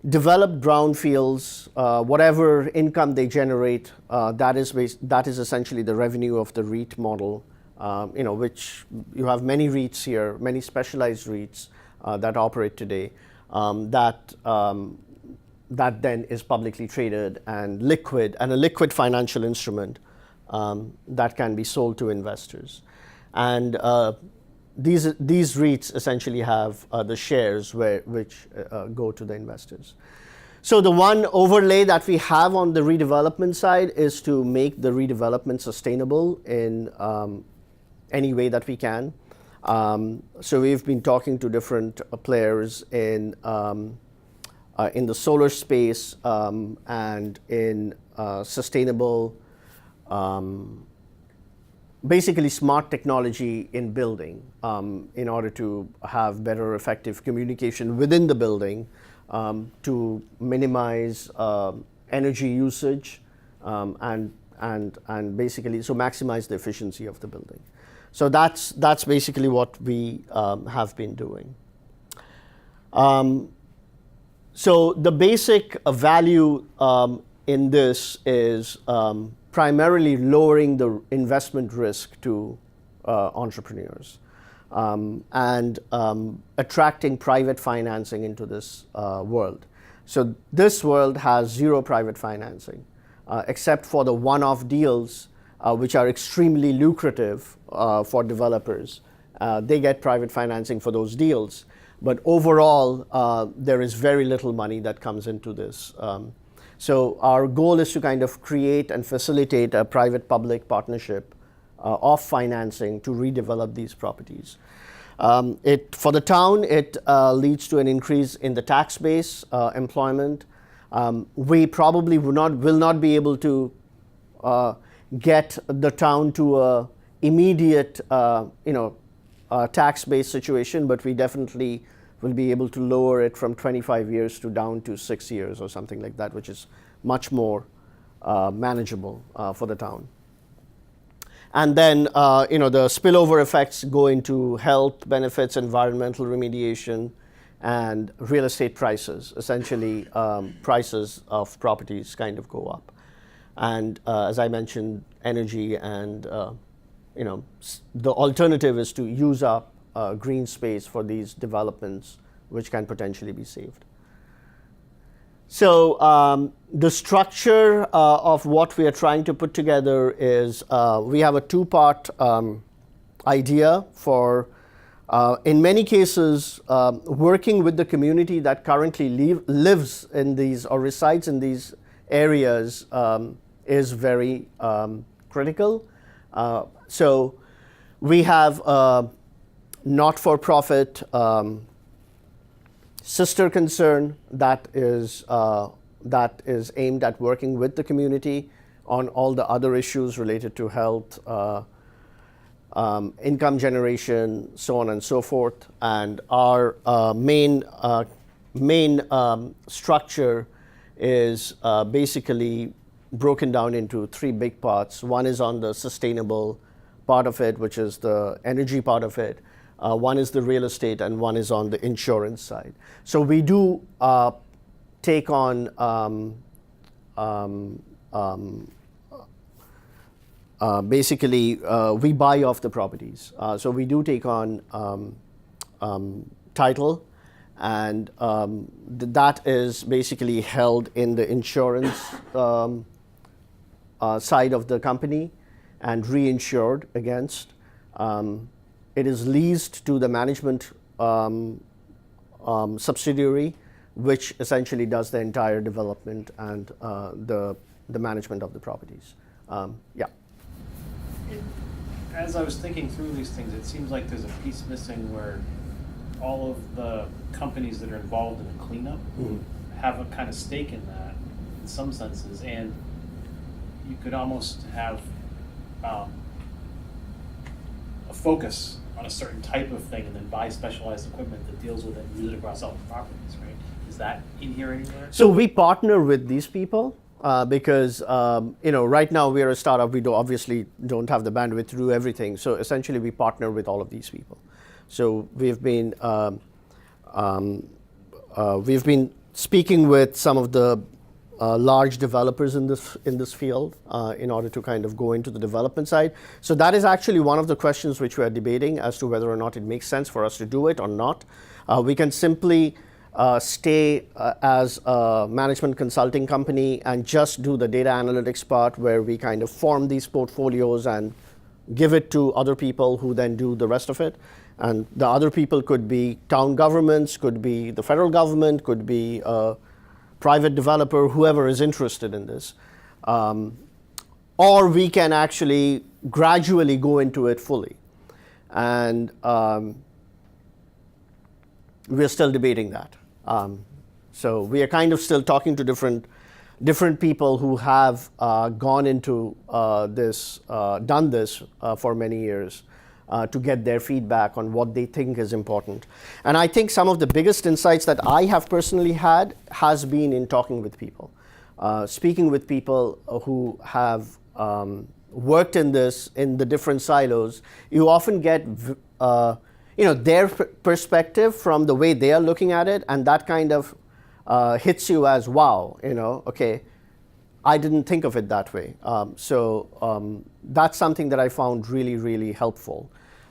developed brownfields, whatever income they generate, that is essentially the revenue of the REIT model, which you have many REITs here, many specialized REITs that operate today, that then is publicly traded and a liquid financial instrument that can be sold to investors. And these REITs essentially have the shares which go to the investors. So the one overlay that we have on the redevelopment side is to make the redevelopment sustainable in any way that we can. So we've been talking to different players in the solar space and in sustainable, basically smart technology in building in order to have better effective communication within the building to minimize energy usage and basically so maximize the efficiency of the building. So that's basically what we have been doing. So the basic value in this is primarily lowering the investment risk to entrepreneurs and attracting private financing into this world. So this world has zero private financing, except for the one-off deals which are extremely lucrative for developers. They get private financing for those deals. But overall, there is very little money that comes into this. So our goal is to kind of create and facilitate a private-public partnership of financing to redevelop these properties. For the town, it leads to an increase in the tax base, employment. We probably will not be able to get the town to a immediate, tax-based situation, but we definitely will be able to lower it from 25 years to down to 6 years or something like that, which is much more manageable for the town. And then, the spillover effects go into health benefits, environmental remediation, and real estate prices. Essentially, prices of properties kind of go up. And as I mentioned, energy and the alternative is to use up green space for these developments, which can potentially be saved. So the structure of what we are trying to put together is we have a two-part idea for, in many cases, working with the community that currently lives in these or resides in these areas is very critical. So we have a not-for-profit sister concern that is aimed at working with the community on all the other issues related to health, income generation, so on and so forth. And our main structure is basically broken down into three big parts. One is on the sustainable part of it, which is the energy part of it. One is the real estate, and one is on the insurance side. So we do take on basically we buy off the properties. So we do take on title, and that is basically held in the insurance side of the company and reinsured against. It is leased to the management subsidiary, which essentially does the entire development and the management of the properties. Yeah. As I was thinking through these things, it seems like there's a piece missing where all of the companies that are involved in the cleanup have a kind of stake in that in some senses, and you could almost have a focus on a certain type of thing and then buy specialized equipment that deals with it and use it across all the properties, right? Is that in here anywhere? So we partner with these people because right now we are a startup. We obviously don't have the bandwidth to do everything. So essentially, we partner with all of these people. So we've been speaking with some of the large developers in this field in order to kind of go into the development side. So that is actually one of the questions which we are debating as to whether or not it makes sense for us to do it or not. We can simply stay as a management consulting company and just do the data analytics part, where we kind of form these portfolios and give it to other people who then do the rest of it. And the other people could be town governments, could be the federal government, could be a private developer, whoever is interested in this. Or we can actually gradually go into it fully. And we're still debating that. So we are kind of still talking to different people who have gone into done this for many years to get their feedback on what they think is important. And I think some of the biggest insights that I have personally had has been in talking with people, speaking with people who have worked in this in the different silos. You often get their perspective from the way they are looking at it, and that kind of hits you as, wow, okay, I didn't think of it that way. So that's something that I found really, really helpful.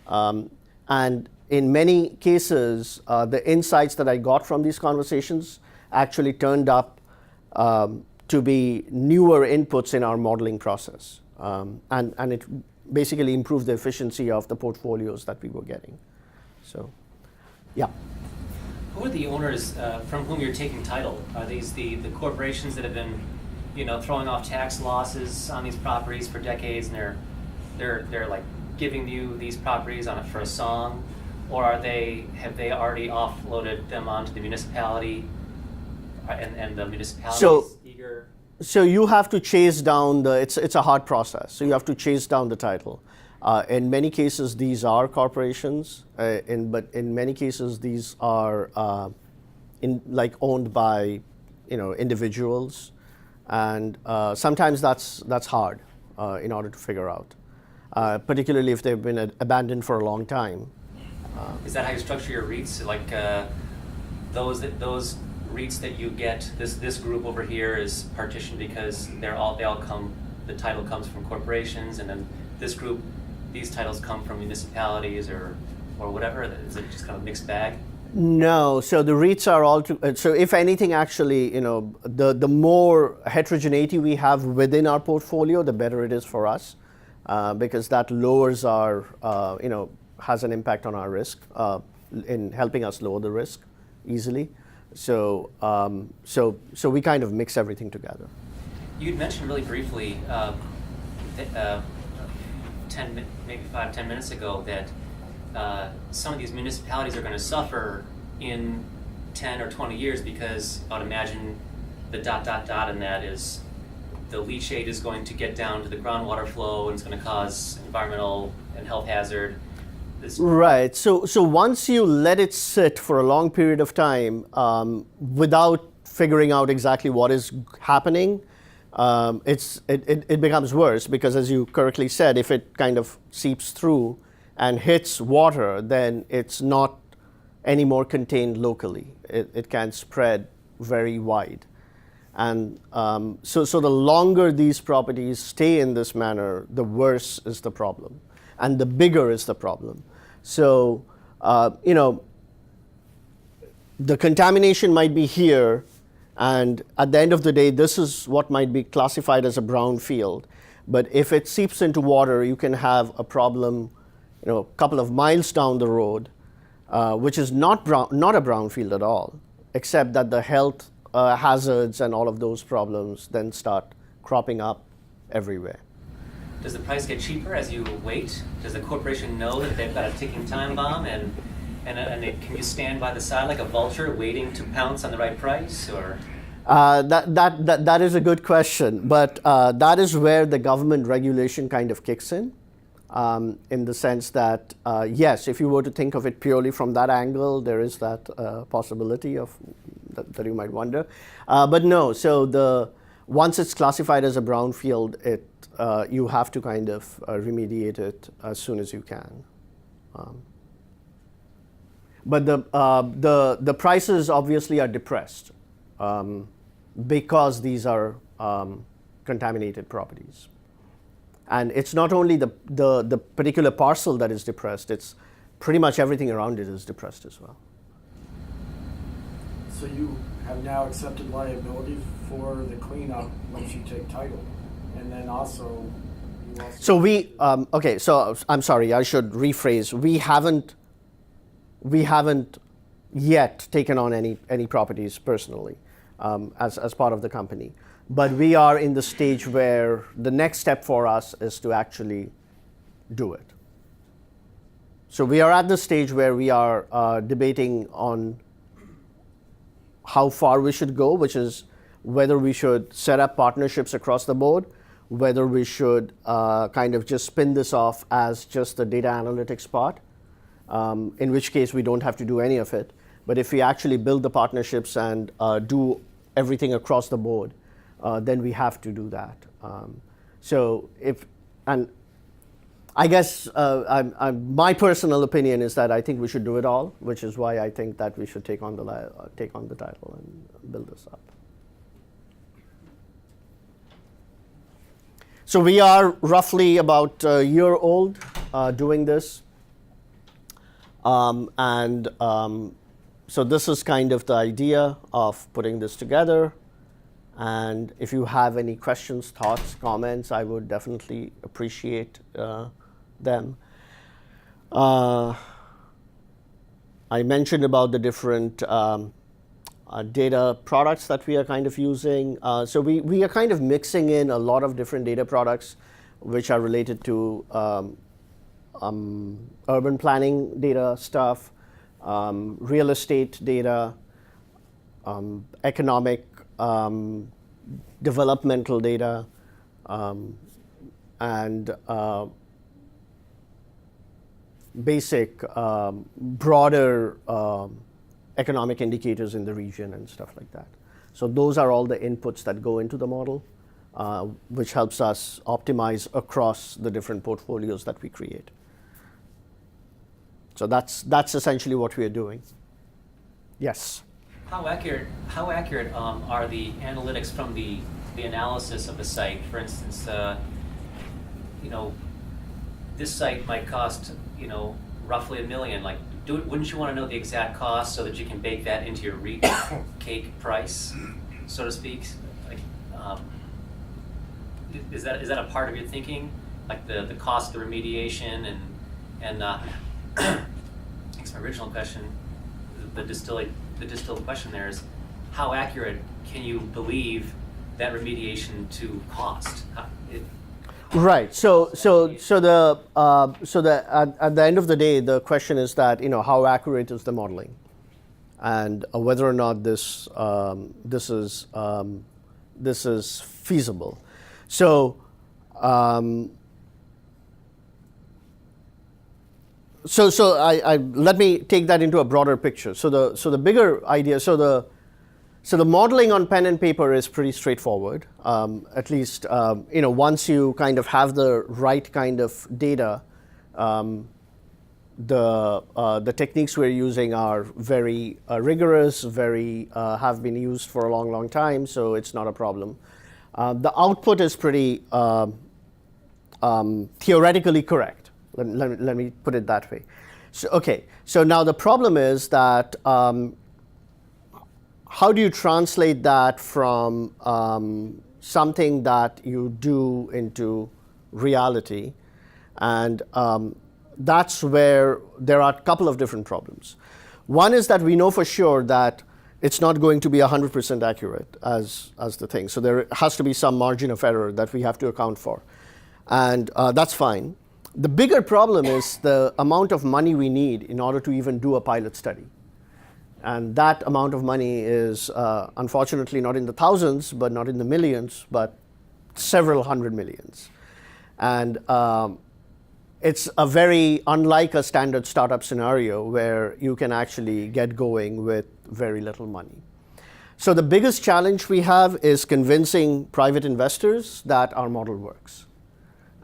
And in many cases, the insights that I got from these conversations actually turned up to be newer inputs in our modeling process. And it basically improved the efficiency of the portfolios that we were getting. So, yeah. Who are the owners from whom you're taking title? Are these the corporations that have been, throwing off tax losses on these properties for decades, and they're like giving you these properties for a song, or have they already offloaded them onto the municipality, and the municipality is eager? So you have to chase down it's a hard process. So you have to chase down the title. In many cases, these are corporations, but in many cases, these are owned by individuals, and sometimes that's hard in order to figure out, particularly if they've been abandoned for a long time. Is that how you structure your REITs? Like those REITs that you get, this group over here is partitioned because they all come. The title comes from corporations, and then this group. These titles come from municipalities or whatever? Is it just kind of a mixed bag? No, so the REITs are all, so if anything, actually, the more heterogeneity we have within our portfolio, the better it is for us, because that lowers our, has an impact on our risk in helping us lower the risk easily. So we kind of mix everything together. You'd mentioned really briefly, maybe 5-10 minutes ago, that some of these municipalities are going to suffer in 10 or 20 years because I would imagine the ... in that is the leachate is going to get down to the groundwater flow and it's going to cause environmental and health hazard. Right. So once you let it sit for a long period of time without figuring out exactly what is happening, it becomes worse, because as you correctly said, if it kind of seeps through and hits water, then it's not anymore contained locally. It can spread very wide. And so the longer these properties stay in this manner, the worse is the problem, and the bigger is the problem. So, the contamination might be here, and at the end of the day, this is what might be classified as a brownfield. But if it seeps into water, you can have a problem, a couple of miles down the road, which is not a brownfield at all, except that the health hazards and all of those problems then start cropping up everywhere. Does the price get cheaper as you wait? Does the corporation know that they've got a ticking time bomb, and can you stand by the side like a vulture waiting to pounce on the right price, or? That is a good question, but that is where the government regulation kind of kicks in the sense that, yes, if you were to think of it purely from that angle, there is that possibility of that you might wonder. But no, so once it's classified as a brownfield, you have to kind of remediate it as soon as you can. But the prices obviously are depressed because these are contaminated properties. And it's not only the particular parcel that is depressed, it's pretty much everything around it is depressed as well. So you have now accepted liability for the cleanup once you take title, and then also you also. So okay. So I'm sorry. I should rephrase. We haven't yet taken on any properties personally as part of the company, but we are in the stage where the next step for us is to actually do it. So we are at the stage where we are debating on how far we should go, which is whether we should set up partnerships across the board, whether we should kind of just spin this off as just the data analytics part, in which case we don't have to do any of it. But if we actually build the partnerships and do everything across the board, then we have to do that. I guess my personal opinion is that I think we should do it all, which is why I think that we should take on the title and build this up. So we are roughly about a year old doing this, so this is kind of the idea of putting this together. And if you have any questions, thoughts, comments, I would definitely appreciate them. I mentioned about the different data products that we are kind of using. So we are kind of mixing in a lot of different data products which are related to urban planning data stuff, real estate data, economic developmental data, and basic broader economic indicators in the region and stuff like that. So those are all the inputs that go into the model, which helps us optimize across the different portfolios that we create. So that's essentially what we are doing. Yes. How accurate are the analytics from the analysis of a site? For instance, this site might cost roughly $1 million. Like, wouldn't you want to know the exact cost so that you can bake that into your REIT cake price, so to speak? Like, is that a part of your thinking? Like the cost of the remediation and I guess my original question, the distilled question there is, how accurate can you believe that remediation to cost? Right. At the end of the day, the question is that how accurate is the modeling, and whether or not this is feasible. So let me take that into a broader picture. So the bigger idea. So the modeling on pen and paper is pretty straightforward. At least once you kind of have the right kind of data, the techniques we're using are very rigorous, very have been used for a long time. So it's not a problem. The output is pretty theoretically correct. Let me put it that way. So now the problem is that how do you translate that from something that you do into reality? And that's where there are a couple of different problems. One is that we know for sure that it's not going to be 100% accurate as the thing. So there has to be some margin of error that we have to account for. And that's fine. The bigger problem is the amount of money we need in order to even do a pilot study. And that amount of money is unfortunately not in the thousands, but not in the millions, but several hundred millions. And it's a very unlike a standard startup scenario where you can actually get going with very little money. So the biggest challenge we have is convincing private investors that our model works.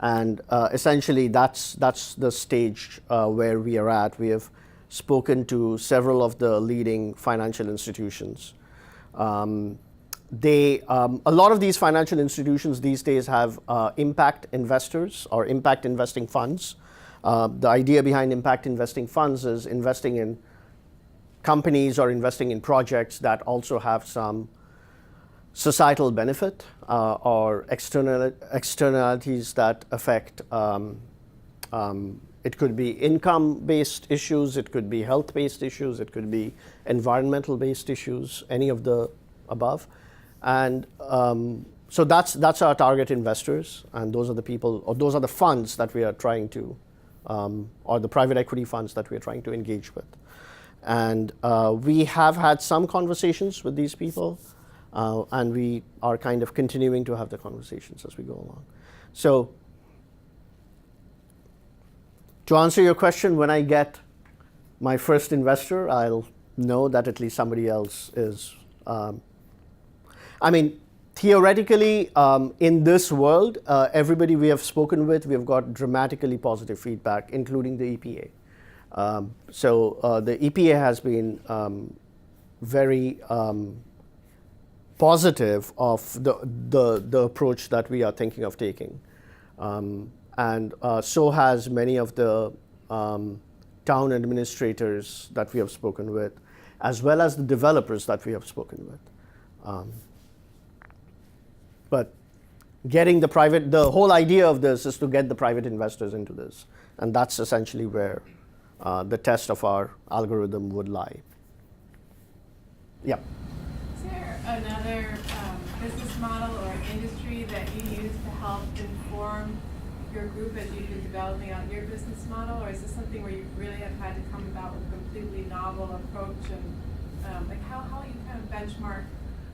And essentially, that's the stage where we are at. We have spoken to several of the leading financial institutions. A lot of these financial institutions these days have impact investors or impact investing funds. The idea behind impact investing funds is investing in companies or investing in projects that also have some societal benefit or externalities that affect. It could be income-based issues, it could be health-based issues, it could be environmental-based issues, any of the above. And so that's our target investors, and those are the people, or those are the funds that we are trying to, or the private equity funds that we are trying to engage with. And we have had some conversations with these people, and we are kind of continuing to have the conversations as we go along. So to answer your question, when I get my first investor, I'll know that at least somebody else is. I mean, theoretically, in this world, everybody we have spoken with, we have got dramatically positive feedback, including the EPA. So the EPA has been very positive of the approach that we are thinking of taking. And so has many of the town administrators that we have spoken with, as well as the developers that we have spoken with. But getting the whole idea of this is to get the private investors into this. And that's essentially where the test of our algorithm would lie. Yeah. Is there another business model or industry that you use to help inform your group as you've been developing out your business model, or is this something where you really have had to come about with a completely novel approach, and like how you kind of benchmark?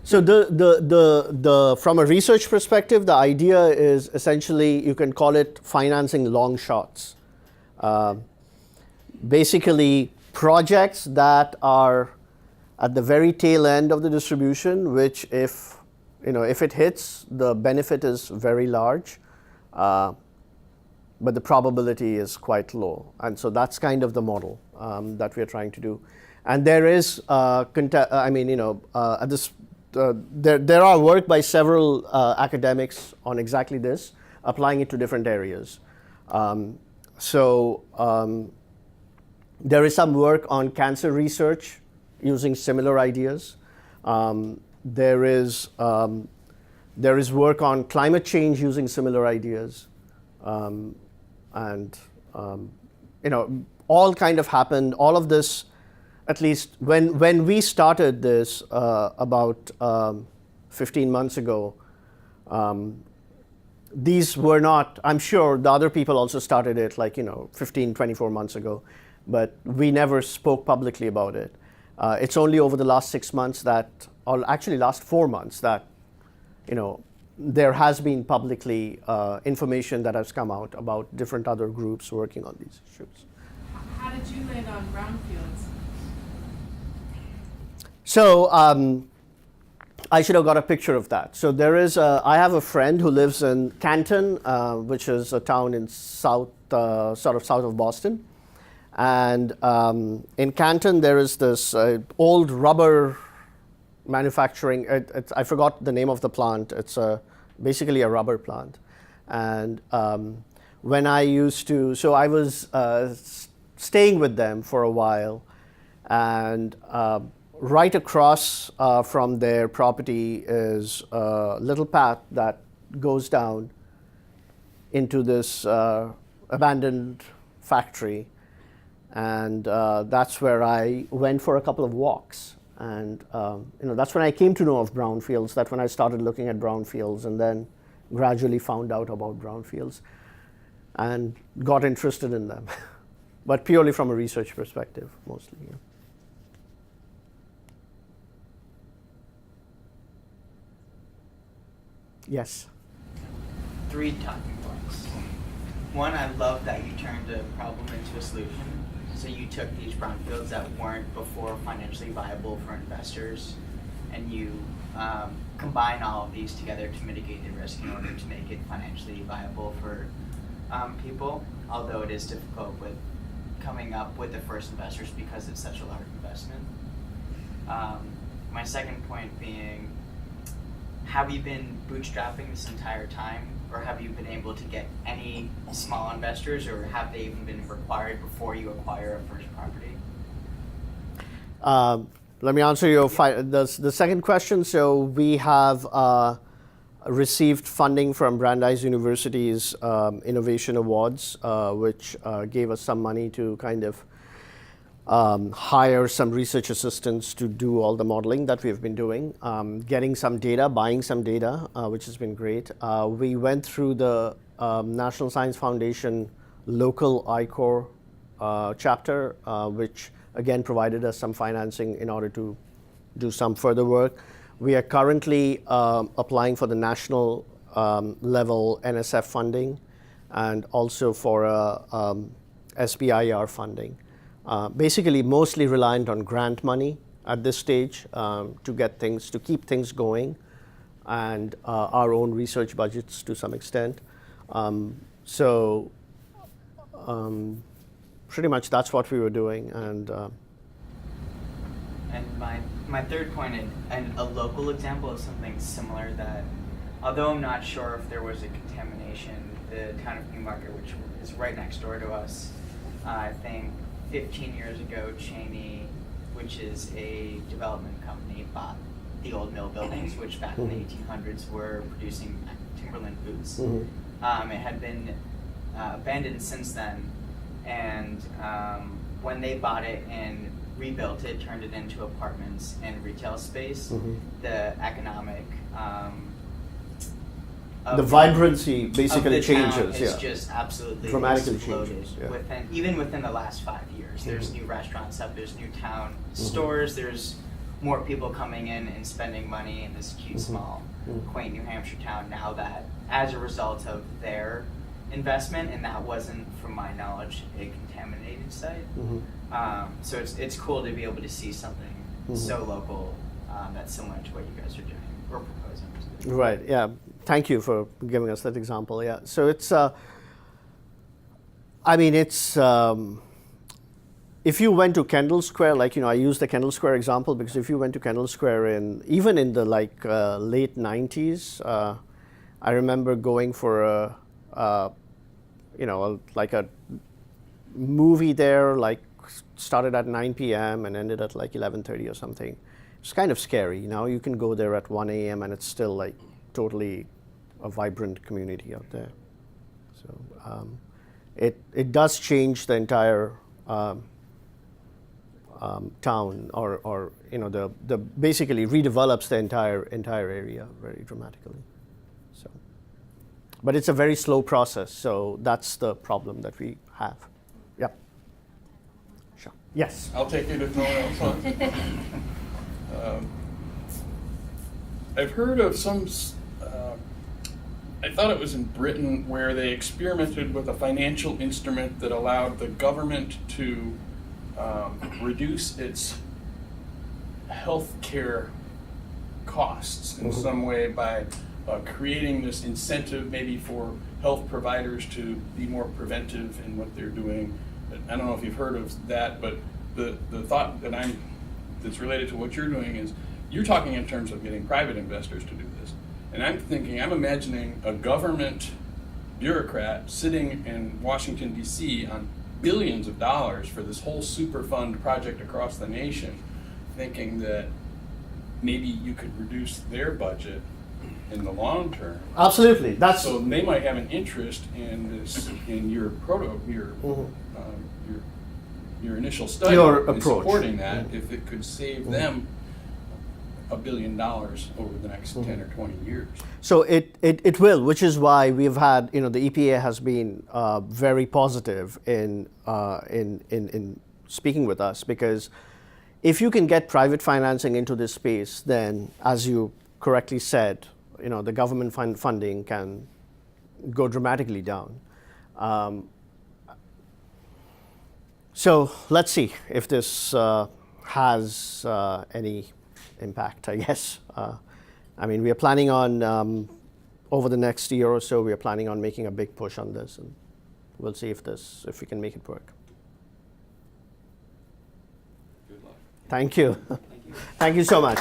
So the from a research perspective, the idea is essentially, you can call it financing long shots. Basically, projects that are at the very tail end of the distribution, which if it hits, the benefit is very large. But the probability is quite low. And so that's kind of the model that we're trying to do. And there is, there are work by several academics on exactly this, applying it to different areas. There is some work on cancer research using similar ideas. There is work on climate change using similar ideas. All kind of happened. All of this, at least when we started this about 15 months ago, these were not, I'm sure the other people also started it 15, 24 months ago, but we never spoke publicly about it. It's only over the last 6 months or actually last 4 months that, there has been publicly information that has come out about different other groups working on these issues. How did you land on Brownfields? So I should have got a picture of that. So I have a friend who lives in Canton, which is a town in south of Boston. And in Canton, there is this old rubber manufacturing. I forgot the name of the plant. It's basically a rubber plant. And when I was staying with them for a while, and right across from their property is a little path that goes down into this abandoned factory. And that's where I went for a couple of walks. And that's when I came to know of brownfields. That's when I started looking at brownfields, and then gradually found out about brownfields and got interested in them, but purely from a research perspective, mostly. Yeah. Yes. 3 talking points. One, I love that you turned a problem into a solution. So you took these brownfields that weren't before financially viable for investors, and you combine all of these together to mitigate the risk in order to make it financially viable for people, although it is difficult with coming up with the first investors because it's such a large investment. My second point being, have you been bootstrapping this entire time, or have you been able to get any small investors, or have they even been required before you acquire a first property? Let me answer your the second question. So we have received funding from Brandeis University's Innovation Awards, which gave us some money to kind of hire some research assistants to do all the modeling that we've been doing, getting some data, buying some data, which has been great. We went through the National Science Foundation local I-Corps chapter, which again provided us some financing in order to do some further work. We are currently applying for the national level NSF funding and also for SBIR funding. Basically mostly reliant on grant money at this stage to keep things going, and our own research budgets to some extent. Pretty much that's what we were doing. And my third point, and a local example of something similar that, although I'm not sure if there was a contamination, the town of Newmarket, which is right next door to us, I think 15 years ago, Cheney, which is a development company, bought the old mill buildings, which back in the 1800s were producing Timberland boots. It had been abandoned since then, and when they bought it and rebuilt it, turned it into apartments and retail space, the economic the vibrancy basically of the town changes. is just absolutely dramatically exploded changes. Yeah. within the last 5 years. There's new restaurants up, there's new town stores, there's more people coming in and spending money in this cute, small, quaint New Hampshire town now that, as a result of their investment, and that wasn't, from my knowledge, a contaminated site. So it's cool to be able to see something so local that's similar to what you guys are doing or proposing to do. Right, yeah. Thank you for giving us that example, yeah. So it's, if you went to Kendall Square, I use the Kendall Square example because if you went to Kendall Square even in the late 90s, I remember going for a movie there, started at 9 p.m. and ended at 11:30 or something. It's kind of scary. Now you can go there at 1 a.m. and it's still totally a vibrant community out there. So it does change the entire town, or the basically redevelops the entire area very dramatically. So, but it's a very slow process. So that's the problem that we have. Yep. Sure. Yes. I'll take it if no one else wants. I've heard of some, I thought it was in Britain, where they experimented with a financial instrument that allowed the government to reduce its healthcare costs in some way by creating this incentive maybe for health providers to be more preventive in what they're doing. I don't know if you've heard of that, but the thought that's related to what you're doing is you're talking in terms of getting private investors to do this. And I'm imagining a government bureaucrat sitting in Washington, D.C. on billions of dollars for this whole super fund project across the nation, thinking that maybe you could reduce their budget in the long term. Absolutely. So they might have an interest in this, in your your initial study, your in approach. Supporting that, if it could save them $1 billion over the next 10 or 20 years. So it will, which is why we've had, the EPA has been very positive in speaking with us, because if you can get private financing into this space, then, as you correctly said, the government funding can go dramatically down. So let's see if this has any impact, I guess. We are planning on, over the next year or so, we are planning on making a big push on this, and we'll see if we can make it work. Good luck. Thank you. Thank you. Thank you so much.